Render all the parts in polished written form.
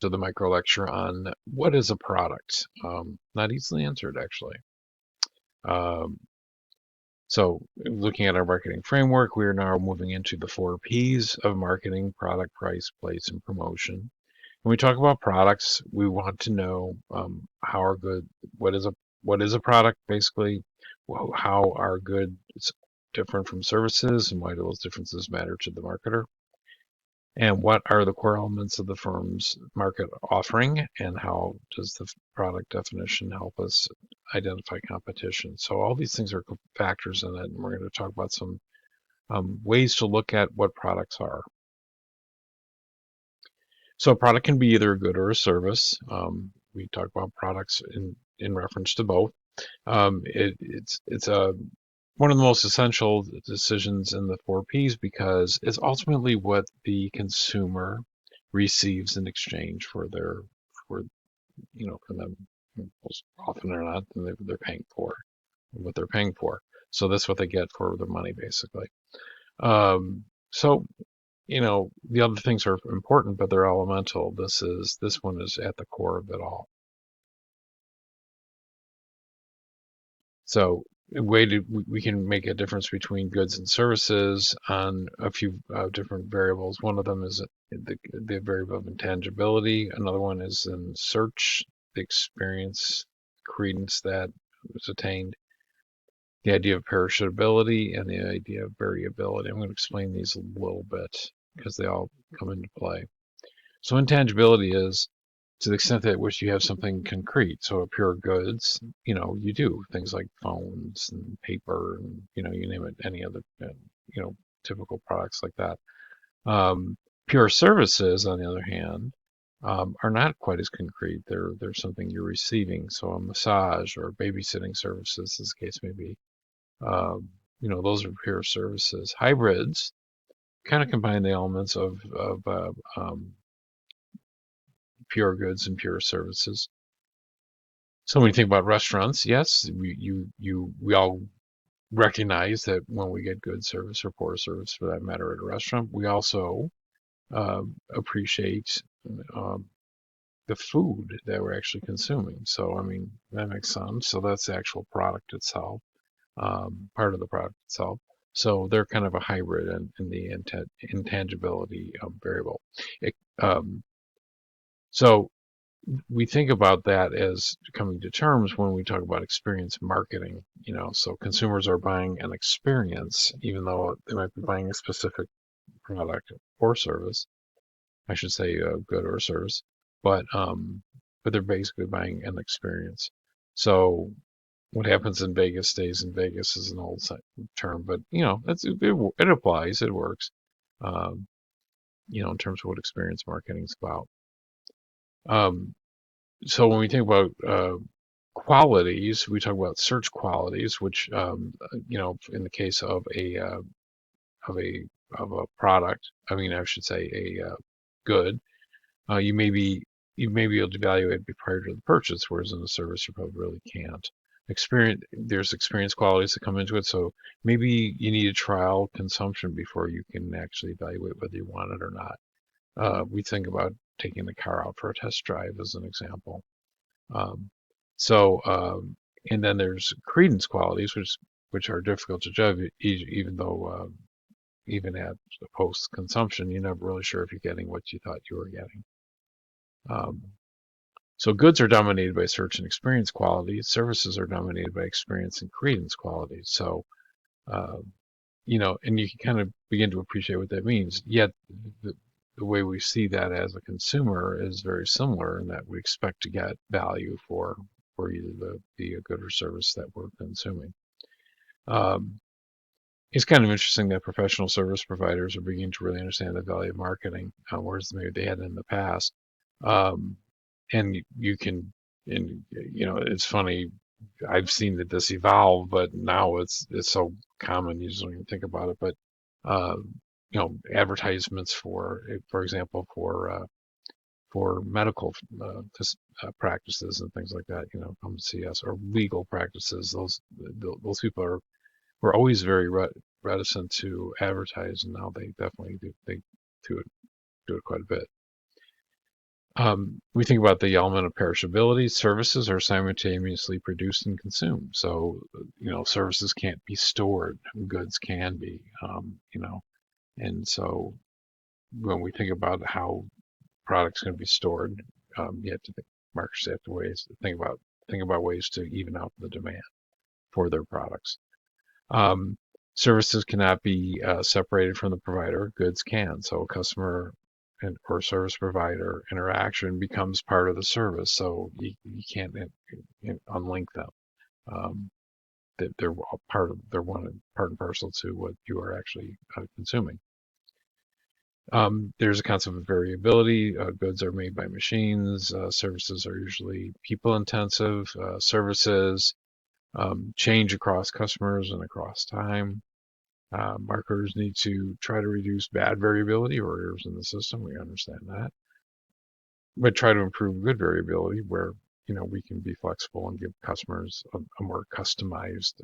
to the micro lecture on what is a product. Not easily answered, actually. Um, so, looking at our marketing framework, we are now moving into the 4 Ps of marketing: product, price, place, and promotion. When we talk about products, we want to know how are good. What is a product, basically? How are goods different from services, and why do those differences matter to the marketer? And what are the core elements of the firm's market offering, and how does the product definition help us identify competition? So all these things are factors in it, and we're going to talk about some ways to look at what products are. So a product can be either a good or a service. We talk about products in reference to both. It's one of the most essential decisions in the 4 Ps because it's ultimately what the consumer receives in exchange for for them, most often or not, they're paying for what they're paying for. So that's what they get for their money, basically. So the other things are important, but they're elemental. This one is at the core of it all. So a way we can make a difference between goods and services on a few different variables. One of them is the variable of intangibility. Another one is in search, the experience, credence that was attained, the idea of perishability, and the idea of variability. I'm going to explain these a little bit because they all come into play. So intangibility is to the extent that which you have something concrete. So pure goods, you do things like phones and paper and, you name it, any other, typical products like that. Pure services, on the other hand, are not quite as concrete. They're something you're receiving. So a massage or babysitting services, as the case may be. Those are pure services. Hybrids kind of combine the elements of pure goods and pure services. So when you think about restaurants, yes, we all recognize that when we get good service or poor service, for that matter, at a restaurant, we also appreciate um, the food that we're actually consuming. So I mean that makes sense. So that's the actual product itself, part of the product itself. So they're kind of a hybrid in the intangibility variable. It, um, so we think about that as coming to terms when we talk about experience marketing. So consumers are buying an experience, even though they might be buying a specific product or service. I should say a good or service, but they're basically buying an experience. So what happens in Vegas stays in Vegas is an old term, but it applies, it works. Um, in terms of what experience marketing is about. Um, so when we think about qualities, we talk about search qualities, which in the case of of a a product, I mean, I should say a good, you may be able to evaluate it prior to the purchase, whereas in a service you probably really can't. There's experience qualities that come into it, so maybe you need a trial consumption before you can actually evaluate whether you want it or not. We think about taking the car out for a test drive as an example. Um, so, and then there's credence qualities, which are difficult to judge, even though even at post consumption, you're never really sure if you're getting what you thought you were getting. Um, so goods are dominated by search and experience qualities. Services are dominated by experience and credence qualities. So, uh, and you can kind of begin to appreciate what that means. Yet, the, the way we see that as a consumer is very similar in that we expect to get value for either the good or service that we're consuming. Um, it's kind of interesting that professional service providers are beginning to really understand the value of marketing, whereas maybe they hadn't in the past. Um, and you can, and it's funny. I've seen that this evolve, but now it's so common you just don't even think about it. But uh, advertisements for example, for medical practices and things like that, come to see us, or legal practices. Those people were always very reticent to advertise, and now they definitely do. They do it quite a bit. We think about the element of perishability. Services are simultaneously produced and consumed. So, services can't be stored. Goods can be, and so when we think about how products can be stored, you have to think, marketers have to think about ways to even out the demand for their products. Um, Services cannot be separated from the provider. Goods can. So a customer or service provider interaction becomes part of the service. So you can't unlink them. Um, they're all they're part and parcel to what you are actually consuming. There's a concept of variability. Goods are made by machines. Services are usually people intensive. Services change across customers and across time. Marketers need to try to reduce bad variability or errors in the system. We understand that, but try to improve good variability where we can be flexible and give customers a more customized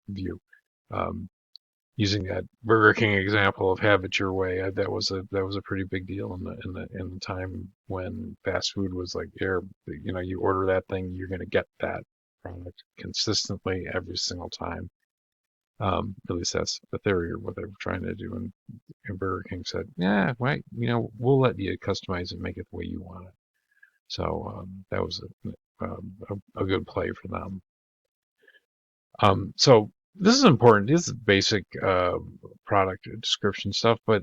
view. Um, Using that Burger King example of have it your way, that was a pretty big deal in the time when fast food was like, you order that thing, you're going to get that product consistently every single time. At least that's the theory or what they were trying to do. And Burger King said, yeah, right, we'll let you customize it, make it the way you want it. So that was a good play for them. So this is important. This is basic product description stuff, but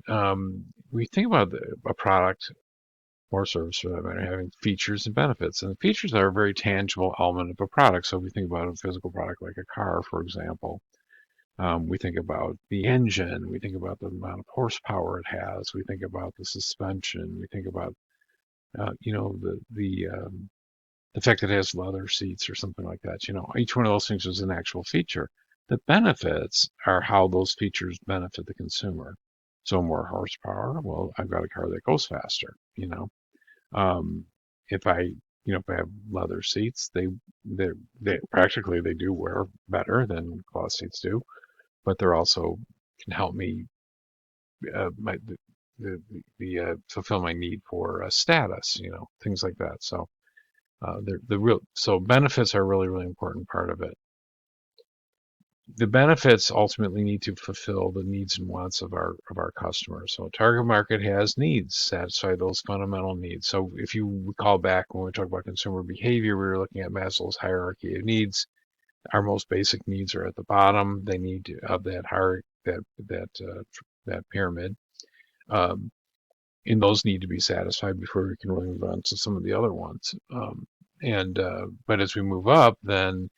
we think about a product or service for that matter having features and benefits. And features are a very tangible element of a product. So we think about a physical product like a car, for example. We think about the engine. We think about the amount of horsepower it has. We think about the suspension. We think about, the fact that it has leather seats or something like that. Each one of those things is an actual feature. The benefits are how those features benefit the consumer. So more horsepower. Well, I've got a car that goes faster. Um, if I if I have leather seats, they practically they do wear better than cloth seats do, but they're also can help me my fulfill my need for status, things like that. So so benefits are a really really important part of it. The benefits ultimately need to fulfill the needs and wants of our customers. So target market has needs, satisfy those fundamental needs. So if you recall back when we talked about consumer behavior, we were looking at Maslow's hierarchy of needs. Our most basic needs are at the bottom. They need to of that hierarchy, that pyramid. Um, and those need to be satisfied before we can really move on to some of the other ones. But as we move up, then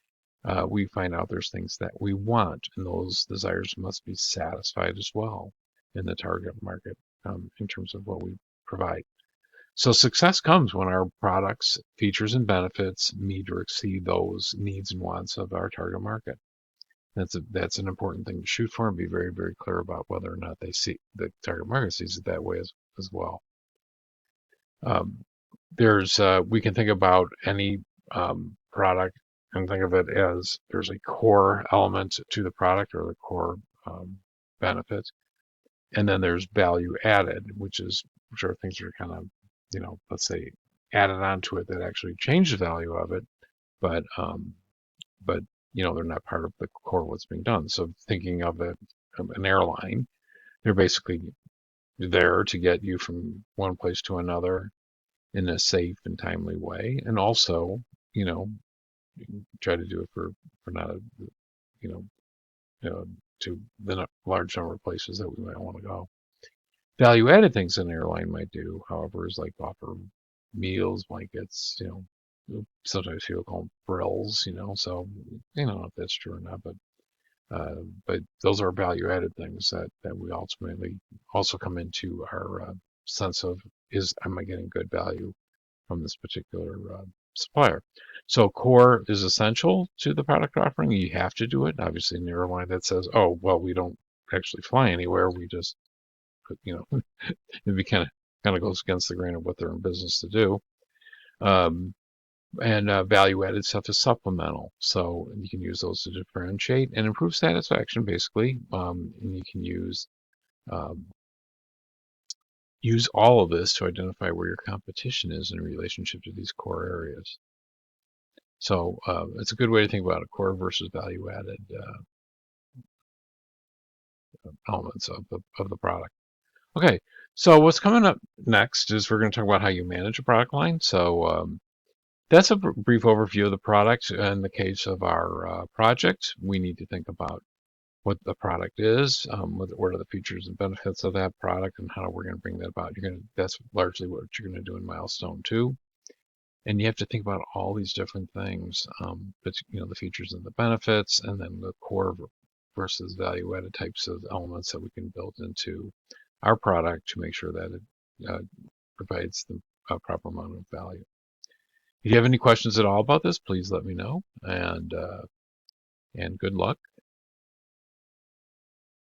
we find out there's things that we want, and those desires must be satisfied as well in the target market in terms of what we provide. So success comes when our products, features, and benefits meet or exceed those needs and wants of our target market. That's an important thing to shoot for and be very, very clear about whether or not the target market sees it that way as well. We can think about any product and think of it as there's a core element to the product or the core benefit, and then there's value added, which are things that are kind of, let's say, added onto it that actually change the value of it, but they're not part of the core of what's being done. So thinking of an airline, they're basically there to get you from one place to another in a safe and timely way, and also, try to do it for not a, you know, to the large number of places that we might want to go. Value added things an airline might do, however, is like offer meals, blankets, sometimes people call them frills, so I don't know if that's true or not, but those are value added things that we ultimately also come into our sense of am I getting good value from this particular supplier. So core is essential to the product offering. You have to do it. Obviously, an airline that says, "Oh, well, we don't actually fly anywhere. We just," it kind of goes against the grain of what they're in business to do. And value added stuff is supplemental. So you can use those to differentiate and improve satisfaction, basically. And you can use use all of this to identify where your competition is in relationship to these core areas. So it's a good way to think about it, core versus value-added elements of the product. Okay, so what's coming up next is we're going to talk about how you manage a product line. So that's a brief overview of the product. In the case of our project, we need to think about what the product is, what are the features and benefits of that product, and how we're going to bring that about. That's largely what you're going to do in milestone 2. And you have to think about all these different things, but the features and the benefits, and then the core versus value-added types of elements that we can build into our product to make sure that it provides the proper amount of value. If you have any questions at all about this, please let me know, and good luck.